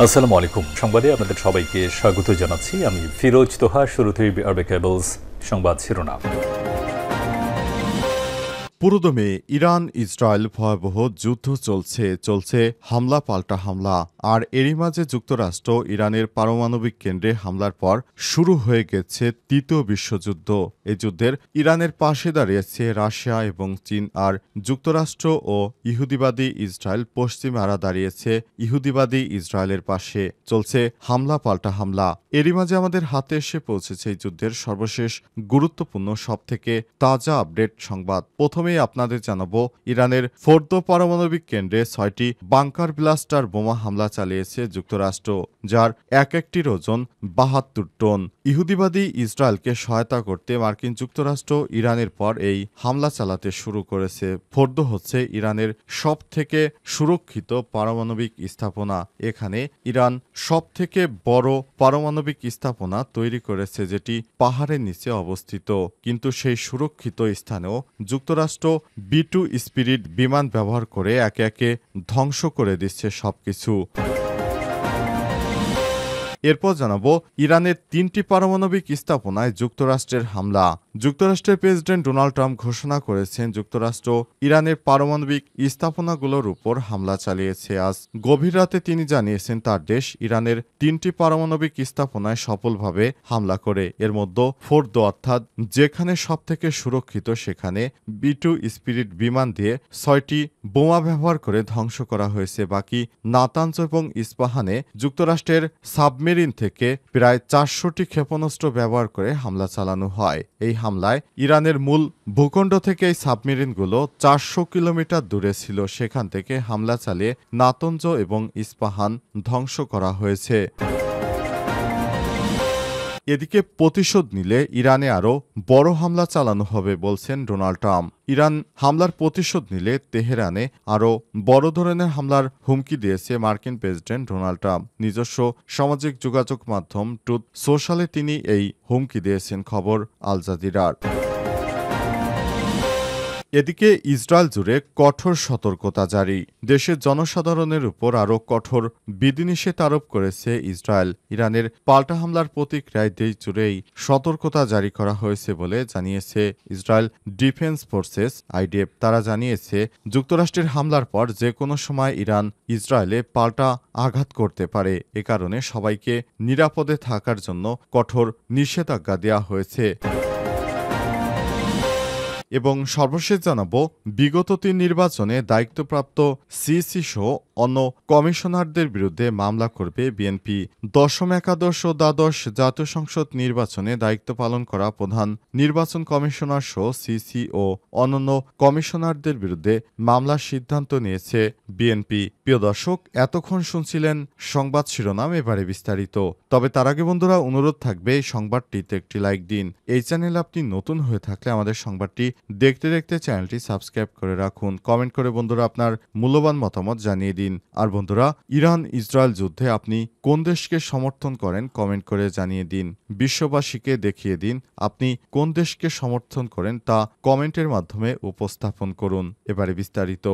আসসালামু আলাইকুম। সংবাদে আপনাদের সবাইকে স্বাগত জানাচ্ছি। আমি ফিরোজ তোহা। শুরুতেই আরবে কেবলস সংবাদ শিরোনাম। পুরোদমে ইরান ইসরায়েল ভয়াবহ যুদ্ধ চলছে হামলা পাল্টা হামলা। আর এরই মাঝে যুক্তরাষ্ট্র ইরানের পারমাণবিক কেন্দ্রে হামলার পর শুরু হয়ে গেছে তৃতীয় বিশ্বযুদ্ধ। এই যুদ্ধের ইরানের পাশে দাঁড়িয়েছে রাশিয়া এবং চীন, আর যুক্তরাষ্ট্র ও ইহুদিবাদী ইসরায়েল পশ্চিমারা দাঁড়িয়েছে ইহুদিবাদী ইসরায়েলের পাশে। চলছে হামলা পাল্টা হামলা। এরই মাঝে আমাদের হাতে এসে পৌঁছেছে এই যুদ্ধের সর্বশেষ গুরুত্বপূর্ণ সবথেকে তাজা আপডেট সংবাদ। প্রথমে আপনাদের জানাবো, ইরানের ফোর্দো পারমাণবিক কেন্দ্রে 6টি বাংকার ব্লাস্টার বোমা হামলা চালিয়েছে যুক্তরাষ্ট্র, যার এক একটির ওজন 72 টন। ইহুদিবাদী ইসরায়েলকে সহায়তা করতে মার্কিন যুক্তরাষ্ট্র ইরানের পর এই হামলা চালাতে শুরু করেছে। ফোর্দো হচ্ছে ইরানের সব থেকে সুরক্ষিত পারমাণবিক স্থাপনা। এখানে ইরান সব থেকে বড় পারমাণবিক স্থাপনা তৈরি করেছে, যেটি পাহাড়ের নিচে অবস্থিত। কিন্তু সেই সুরক্ষিত স্থানেও যুক্তরাষ্ট্র B-2 স্পিরিট বিমান ব্যবহার করে একে একে ধ্বংস করে দিচ্ছে সবকিছু। এরপর জানাবো, ইরানের 3টি পারমাণবিক স্থাপনায় যুক্তরাষ্ট্রের হামলা। যুক্তরাষ্ট্রের প্রেসিডেন্ট ডোনাল্ড ট্রাম্প ঘোষণা করেছেন, যুক্তরাষ্ট্র ইরানের পারমাণবিক স্থাপনাগুলোর উপর হামলা চালিয়েছে। আজ গভীর রাতে তিনি জানিয়েছেন, তার দেশ ইরানের 3টি পারমাণবিক স্থাপনায় সফলভাবে হামলা করে। এর মধ্যে ফোর্দো, অর্থাৎ যেখানে সবথেকে সুরক্ষিত, সেখানে B-2 স্পিরিট বিমান দিয়ে 6টি বোমা ব্যবহার করে ধ্বংস করা হয়েছে। বাকি নাতানজ এবং ইস্পাহানে যুক্তরাষ্ট্রের সাবমেরিন থেকে প্রায় 400টি ক্ষেপণাস্ত্র ব্যবহার করে হামলা চালানো হয়। এই হামলায় ইরানের মূল ভূখণ্ড থেকে এই সাবমেরিনগুলো 400 কিলোমিটার দূরে ছিল। সেখান থেকে হামলা চালিয়ে নাতঞ্জ এবং ইস্পাহান ধ্বংস করা হয়েছে। এদিকে প্রতিশোধ নিলে ইরানে আরও বড় হামলা চালানো হবে বলছেন ডোনাল্ড ট্রাম্প। ইরান হামলার প্রতিশোধ নিলে তেহরানে আরও বড় ধরনের হামলার হুমকি দিয়েছে মার্কিন প্রেসিডেন্ট ডোনাল্ড ট্রাম্প। নিজস্ব সামাজিক যোগাযোগ মাধ্যম ট্রুথ সোশ্যালে তিনি এই হুমকি দিয়েছেন, খবর আল জাজিরার। এদিকে ইসরায়েল জুড়ে কঠোর সতর্কতা জারি। দেশের জনসাধারণের উপর আরও কঠোর বিধিনিষেধ আরোপ করেছে ইসরায়েল। ইরানের পাল্টা হামলার প্রতিক্রিয়ায় দেশ জুড়েই সতর্কতা জারি করা হয়েছে বলে জানিয়েছে ইসরায়েল ডিফেন্স ফোর্সেস IDF। তারা জানিয়েছে, যুক্তরাষ্ট্রের হামলার পর যে কোনো সময় ইরান ইসরায়েলে পাল্টা আঘাত করতে পারে। এ কারণে সবাইকে নিরাপদে থাকার জন্য কঠোর নিষেধাজ্ঞা দেওয়া হয়েছে। এবং সর্বশেষ জানাবো, বিগত 3 নির্বাচনে দায়িত্বপ্রাপ্ত সিইসি সহ অন্য কমিশনারদের বিরুদ্ধে মামলা করবে বিএনপি। দশম, একাদশ ও দ্বাদশ জাতীয় সংসদ নির্বাচনে দায়িত্ব পালন করা প্রধান নির্বাচন কমিশনার সহ সিইসি ও অন্যান্য কমিশনারদের বিরুদ্ধে মামলার সিদ্ধান্ত নিয়েছে বিএনপি। প্রিয় দর্শক, এতক্ষণ শুনছিলেন সংবাদ শিরোনাম, এবারে বিস্তারিত। তবে তার আগে বন্ধুরা, অনুরোধ থাকবে এই সংবাদটিতে একটি লাইক দিন। এই চ্যানেলে আপনি নতুন হয়ে থাকলে আমাদের সংবাদটি দেখতে দেখতে চ্যানেলটি সাবস্ক্রাইব করে রাখুন। কমেন্ট করে বন্ধুরা আপনার মূল্যবান মতামত জানিয়ে দিন। আর বন্ধুরা, ইরান ইসরায়েল যুদ্ধে আপনি কোন দেশকে সমর্থন করেন কমেন্ট করে জানিয়ে দিন। বিশ্ববাসীকে দেখিয়ে দিন আপনি কোন দেশকে সমর্থন করেন, তা কমেন্টের মাধ্যমে উপস্থাপন করুন। এবারে বিস্তারিত।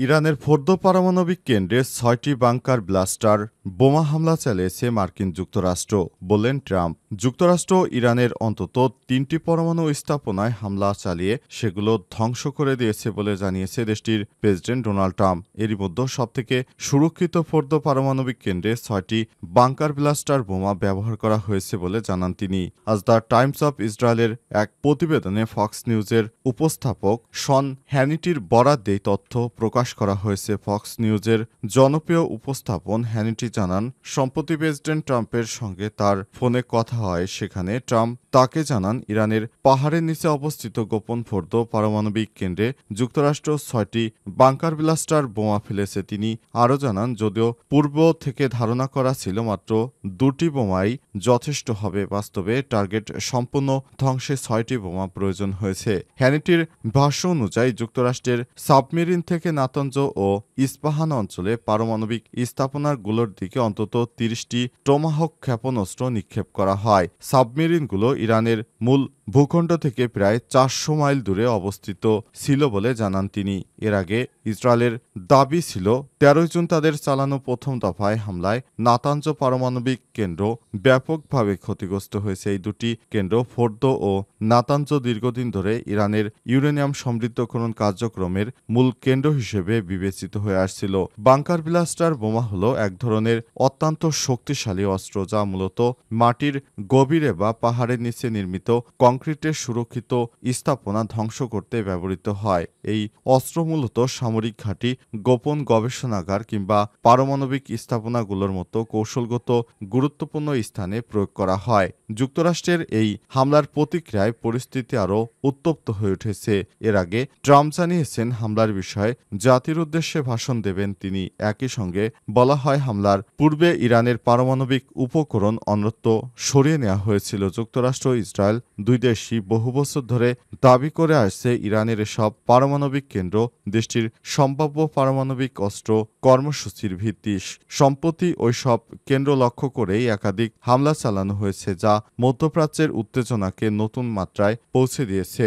ইরানের ফোর্দো পারমাণবিক কেন্দ্রে 6টি বাংকার ব্লাস্টার বোমা হামলা চালিয়েছে মার্কিন যুক্তরাষ্ট্র, বললেন ট্রাম্প। যুক্তরাষ্ট্র ইরানের অন্তত 3টি পরমাণু স্থাপনায় হামলা চালিয়ে সেগুলো ধ্বংস করে দিয়েছে বলে জানিয়েছে দেশটির প্রেসিডেন্ট ডোনাল্ড ট্রাম্প। এরই মধ্যে সবথেকে সুরক্ষিত ফোর্দো পারমাণবিক কেন্দ্রে 6টি বাংকার ব্লাস্টার বোমা ব্যবহার করা হয়েছে বলে জানান তিনি। আজ দ্য টাইমস অফ ইসরায়েলের এক প্রতিবেদনে ফক্স নিউজের উপস্থাপক শন হ্যানিটির বরাত দিয়ে তথ্য প্রকাশ করা হয়েছে। ফক্স নিউজের জনপ্রিয় উপস্থাপন হ্যানিটি জানান, সম্প্রতি প্রেসিডেন্ট ট্রাম্পের সঙ্গে তার ফোনে কথা হয়। সেখানে ট্রাম্প তাকে জানান, ইরানের পাহাড়ের নিচে অবস্থিত গোপন ফোর্দো পারমাণবিক কেন্দ্রে যুক্তরাষ্ট্র 6টি বাংকার ব্লাস্টার বোমা ফেলেছে। তিনি আরও জানান, যদিও পূর্ব থেকে ধারণা করা ছিল মাত্র 2টি বোমাই যথেষ্ট হবে, বাস্তবে টার্গেট সম্পূর্ণ ধ্বংসে 6টি বোমা প্রয়োজন হয়েছে। হ্যানিটির ভাষ্য অনুযায়ী যুক্তরাষ্ট্রের সাবমেরিন থেকে নাতঞ্জ ও ইস্পাহান অঞ্চলে পারমাণবিক স্থাপনাগুলোর দিকে দিকে অন্তত ৩০টি টোমাহক ক্ষেপণাস্ত্র নিক্ষেপ করা হয়। সাবমেরিনগুলো ইরানের মূল ভূখণ্ড থেকে প্রায় ৪০০ মাইল দূরে অবস্থিত ছিল বলে জানান তিনি। এর আগে ইসরায়েলের দাবি ছিল ১৩ জুন তাদের চালানো প্রথম দফায় হামলায় নাতাঞ্জ পারমাণবিক কেন্দ্র ব্যাপকভাবে ক্ষতিগ্রস্ত হয়েছে। এই দুটি কেন্দ্র ফোর্দো ও নাতাঞ্জ দীর্ঘদিন ধরে ইরানের ইউরেনিয়াম সমৃদ্ধকরণ কার্যক্রমের মূল কেন্দ্র হিসেবে বিবেচিত হয়ে আসছিল। বাংকার ব্লাস্টার বোমা হলো এক ধরনের অত্যন্ত শক্তিশালী অস্ত্র, যা মূলত মাটির গভীরে বা পাহাড়ের নিচে নির্মিত কংক্রিটের সুরক্ষিত স্থাপনা ধ্বংস করতে ব্যবহৃত হয়। এই অস্ত্র মূলত সামরিক ঘাঁটি, গোপন গবেষণাগার কিংবা পারমাণবিক স্থাপনাগুলোর মতো কৌশলগত গুরুত্বপূর্ণ স্থানে প্রয়োগ করা হয়। যুক্তরাষ্ট্রের এই হামলার প্রতিক্রিয়ায় পরিস্থিতি আরও উত্তপ্ত হয়ে উঠেছে। এর আগে ট্রাম্প জানিয়েছেন হামলার বিষয়ে জাতির উদ্দেশ্যে ভাষণ দেবেন তিনি। একই সঙ্গে বলা হয়, হামলার পূর্বে ইরানের পারমাণবিক উপকরণ অন্যত্র সরিয়ে নেওয়া হয়েছিল। যুক্তরাষ্ট্র ও ইসরায়েল দুই দেশই বহু বছর ধরে দাবি করে আসছে ইরানের এসব পারমাণবিক কেন্দ্র দেশটির সম্ভাব্য পারমাণবিক অস্ত্র কর্মসূচির ভিত্তি। সম্প্রতি ওইসব কেন্দ্র লক্ষ্য করেই একাধিক হামলা চালানো হয়েছে, যা মধ্যপ্রাচ্যের উত্তেজনাকে নতুন মাত্রায় পৌঁছে দিয়েছে।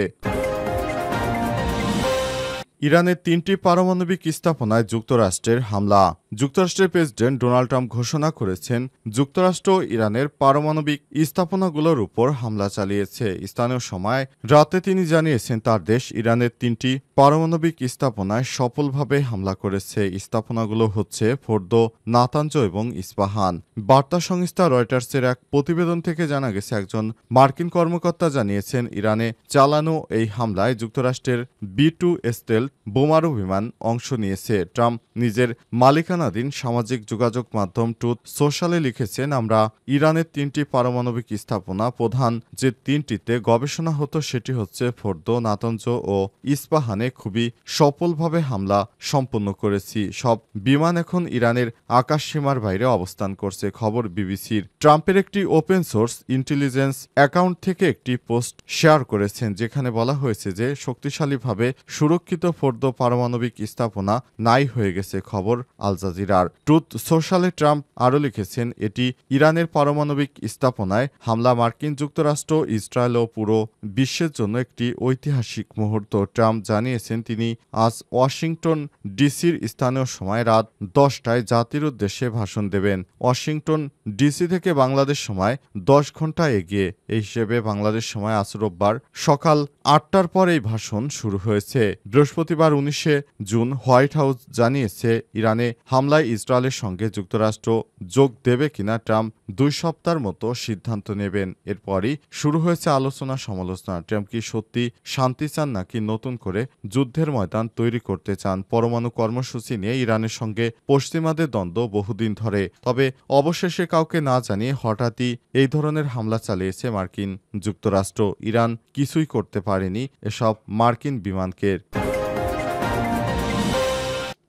ইরানের ৩টি পারমাণবিক স্থাপনায় যুক্তরাষ্ট্রের হামলা। যুক্তরাষ্ট্রের প্রেসিডেন্ট ডোনাল্ড ট্রাম্প ঘোষণা করেছেন যুক্তরাষ্ট্র ইরানের পারমাণবিক স্থাপনাগুলোর উপর হামলা চালিয়েছে। স্থানীয় সময় রাতে তিনি জানিয়েছেন তার দেশ ইরানের 3টি পারমাণবিক স্থাপনায় সফলভাবে হামলা করেছে। স্থাপনাগুলো হচ্ছে ফোর্দো, নাতাঞ্জ এবং ইস্পাহান। বার্তা সংস্থা রয়টার্সের এক প্রতিবেদন থেকে জানা গেছে, একজন মার্কিন কর্মকর্তা জানিয়েছেন ইরানে চালানো এই হামলায় যুক্তরাষ্ট্রের B-2 স্টেলথ বোমারু বিমান অংশ নিয়েছে। ট্রাম্প নিজের মালিকানাধীন সামাজিক যোগাযোগ মাধ্যম ট্রুথ সোশ্যালে লিখেছেন, আমরা ইরানের 3টি পারমাণবিক স্থাপনা, প্রধান যে 3টিতে গবেষণা হতো সেটি হচ্ছে ফোর্দো, নাতাঞ্জ ও ইস্পাহানে খুবই সফলভাবে হামলা সম্পন্ন করেছি। সব বিমান এখন ইরানের আকাশসীমার বাইরে অবস্থান করছে। খবর বিবিসির। ট্রাম্পের একটি ওপেন সোর্স ইন্টেলিজেন্স অ্যাকাউন্ট থেকে একটি পোস্ট শেয়ার করেছেন, যেখানে বলা হয়েছে যে শক্তিশালীভাবে সুরক্ষিত ফোর্দো পারমাণবিক স্থাপনা নাই হয়ে গেছে। খবর আল জাজিরার। ট্রুথ সোশ্যালে ট্রাম্প আরও লিখেছেন, এটি ইরানের পারমাণবিক স্থাপনায় হামলা মার্কিন যুক্তরাষ্ট্র, ইসরায়েল ও পুরো বিশ্বের জন্য একটি ঐতিহাসিক মুহূর্ত। ট্রাম্প জানিয়েছেন তিনি আজ ওয়াশিংটন ডিসির স্থানীয় সময় রাত 10টায় জাতির উদ্দেশ্যে ভাষণ দেবেন। ওয়াশিংটন ডিসি থেকে বাংলাদেশ সময় 10 ঘন্টা এগিয়ে। এই হিসেবে বাংলাদেশ সময় আজ রোববার সকাল 8টার পর এই ভাষণ শুরু হয়েছে। বৃহস্পতিবার 19 জুন হোয়াইট হাউস জানিয়েছে ইরানে হামলায় ইসরায়েলের সঙ্গে যুক্তরাষ্ট্র যোগ দেবে কিনা ট্রাম্প 2 সপ্তাহের মতো সিদ্ধান্ত নেবেন। এরপরই শুরু হয়েছে আলোচনা সমালোচনা। ট্রাম্প কি সত্যি শান্তি চান নাকি নতুন করে যুদ্ধের ময়দান তৈরি করতে চান? পরমাণু কর্মসূচি নিয়ে ইরানের সঙ্গে পশ্চিমাদের দ্বন্দ্ব বহুদিন ধরে। তবে অবশেষে কাউকে না জানিয়ে হঠাৎই এই ধরনের হামলা চালিয়েছে মার্কিন যুক্তরাষ্ট্র। ইরান কিছুই করতে পারেনি এসব মার্কিন বিমানকে।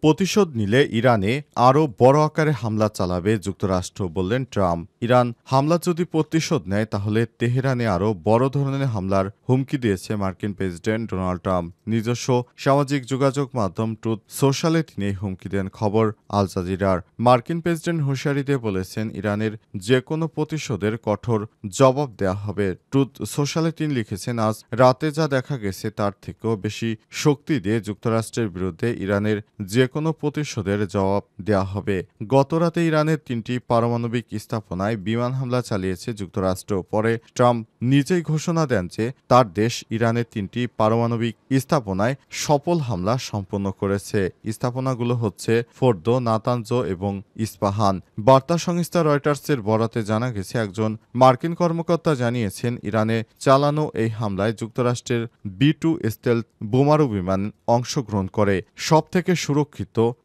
প্রতিশোধ নিলে ইরানে আরও বড় আকারে হামলা চালাবে যুক্তরাষ্ট্র, বললেন ট্রাম্প। ইরান হামলা যদি প্রতিশোধ নেয় তাহলে তেহরানে আরও বড় ধরনের হামলার হুমকি দিয়েছে মার্কিন প্রেসিডেন্ট ডোনাল্ড ট্রাম্প। নিজস্ব সামাজিক যোগাযোগ মাধ্যম ট্রুথ সোশ্যালে তিনি এই হুমকি দেন। খবর আল জাজিরার। মার্কিন প্রেসিডেন্ট হুঁশিয়ারি দিয়ে বলেছেন ইরানের যে কোনো প্রতিশোধের কঠোর জবাব দেওয়া হবে। ট্রুথ সোশ্যালে তিনি লিখেছেন, আজ রাতে যা দেখা গেছে তার থেকেও বেশি শক্তি দিয়ে যুক্তরাষ্ট্রের বিরুদ্ধে ইরানের যে কোনো প্রতিশোধের জবাব দেওয়া হবে। গতরাতে ইরানের 3টি পারমাণবিক স্থাপনায় বিমান হামলা চালিয়েছে যুক্তরাষ্ট্র। পরে ট্রাম্প নিজেই ঘোষণা দেন যে তার দেশ ইরানের 3টি পারমাণবিক স্থাপনায় সফল হামলা সম্পন্ন করেছে। স্থাপনাগুলো হচ্ছে ফোর্দো, নাতাঞ্জ এবং ইস্পাহান। বার্তা সংস্থা রয়টার্সের বরাতে জানা গেছে, একজন মার্কিন কর্মকর্তা জানিয়েছেন ইরানে চালানো এই হামলায় যুক্তরাষ্ট্রের B-2 স্টেলথ বোমারু বিমান অংশগ্রহণ করে। সবথেকে সুরক্ষিত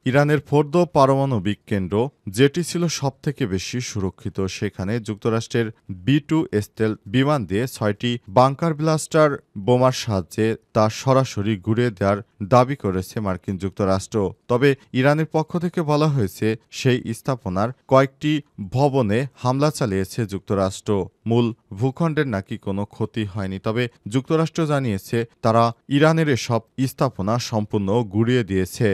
ইরানের ফোর্দো পারমাণবিক কেন্দ্র, যেটি ছিল সবথেকে বেশি সুরক্ষিত, সেখানে যুক্তরাষ্ট্রের B-2 স্টেলথ বিমান দিয়ে 6টি বাংকার ব্লাস্টার বোমার সাহায্যে তা সরাসরি ঘুরিয়ে দেওয়ার দাবি করেছে মার্কিন যুক্তরাষ্ট্র। তবে ইরানের পক্ষ থেকে বলা হয়েছে সেই স্থাপনার কয়েকটি ভবনে হামলা চালিয়েছে যুক্তরাষ্ট্র। মূল ভূখণ্ডের নাকি কোনো ক্ষতি হয়নি। তবে যুক্তরাষ্ট্র জানিয়েছে তারা ইরানের এসব স্থাপনা সম্পূর্ণ গুঁড়িয়ে দিয়েছে।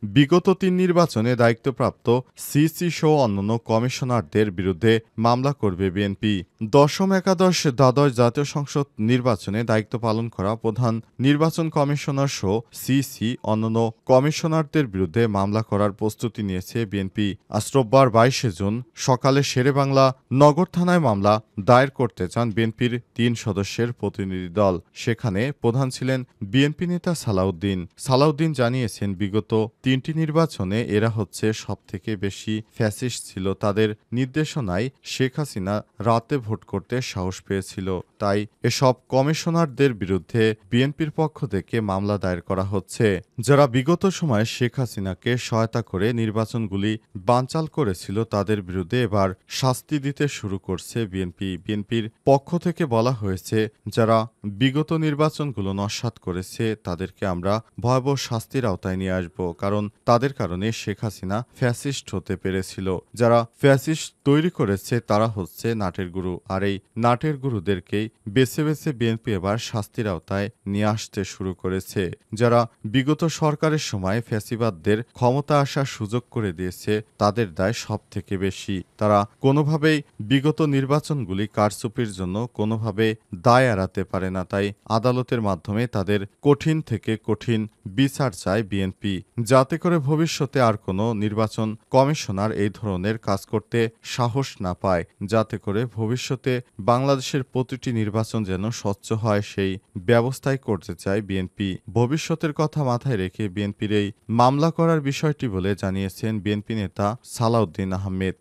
বিগত ৩ নির্বাচনে দায়িত্বপ্রাপ্ত সিসি সহ অন্যান্য কমিশনারদের বিরুদ্ধে মামলা করবে বিএনপি। দশম একাদশ দ্বাদশ জাতীয় সংসদ নির্বাচনে দায়িত্ব পালন করা প্রধান নির্বাচন কমিশনার সহ সিসি অন্যান্য কমিশনারদের বিরুদ্ধে মামলা করার প্রস্তুতি নিয়েছে বিএনপি। আজ রোববার ২২ জুন সকালে শেরেবাংলা নগর থানায় মামলা দায়ের করতে চান বিএনপির ৩ সদস্যের প্রতিনিধি দল। সেখানে প্রধান ছিলেন বিএনপি নেতা সালাউদ্দিন। সালাউদ্দিন জানিয়েছেন, বিগত ৩টি নির্বাচনে এরা হচ্ছে সবথেকে বেশি ফ্যাসিস্ট ছিল। তাদের নির্দেশনায় শেখ হাসিনা রাতে ভোট করতে সাহস পেয়েছিল। তাই এসব কমিশনারদের বিরুদ্ধে বিএনপির পক্ষ থেকে মামলা দায়ের করা হচ্ছে, যারা বিগত সময়ে শেখ হাসিনাকে সহায়তা করে নির্বাচনগুলি বানচাল করেছিল। তাদের বিরুদ্ধে এবার শাস্তি দিতে শুরু করছে বিএনপি। বিএনপির পক্ষ থেকে বলা হয়েছে, যারা বিগত নির্বাচনগুলো নস্যাৎ করেছে তাদেরকে আমরা ভয়াবহ শাস্তির আওতায় নিয়ে আসব, কারণ তাদের কারণে শেখ হাসিনা ফ্যাসিস্ট হতে পেরেছিল। যারা ফ্যাসিস্ট তৈরি করেছে তারা হচ্ছে নাটের গুরু, আর এই নাটের গুরুদেরকেই বেছে বেছে বিএনপি এবার শাস্তির আওতায় নিয়ে আসতে শুরু করেছে। যারা বিগত সরকারের সময় ফ্যাসিবাদদের ক্ষমতা আসার সুযোগ করে দিয়েছে তাদের দায় সব থেকে বেশি। তারা কোনোভাবেই বিগত নির্বাচনগুলি কারচুপির জন্য কোনোভাবে দায় এড়াতে পারে না। তাই আদালতের মাধ্যমে তাদের কঠিন থেকে কঠিন বিচার চায় বিএনপি, যাতে করে ভবিষ্যতে আর কোনো নির্বাচন কমিশনার এই ধরনের কাজ করতে সাহস না পায়, যাতে করে ভবিষ্যতে বাংলাদেশের প্রতিটি নির্বাচন যেন স্বচ্ছ হয় সেই ব্যবস্থাই করতে চায় বিএনপি। ভবিষ্যতের কথা মাথায় রেখে বিএনপির এই মামলা করার বিষয়টি বলে জানিয়েছেন বিএনপি নেতা সালাউদ্দিন আহমেদ।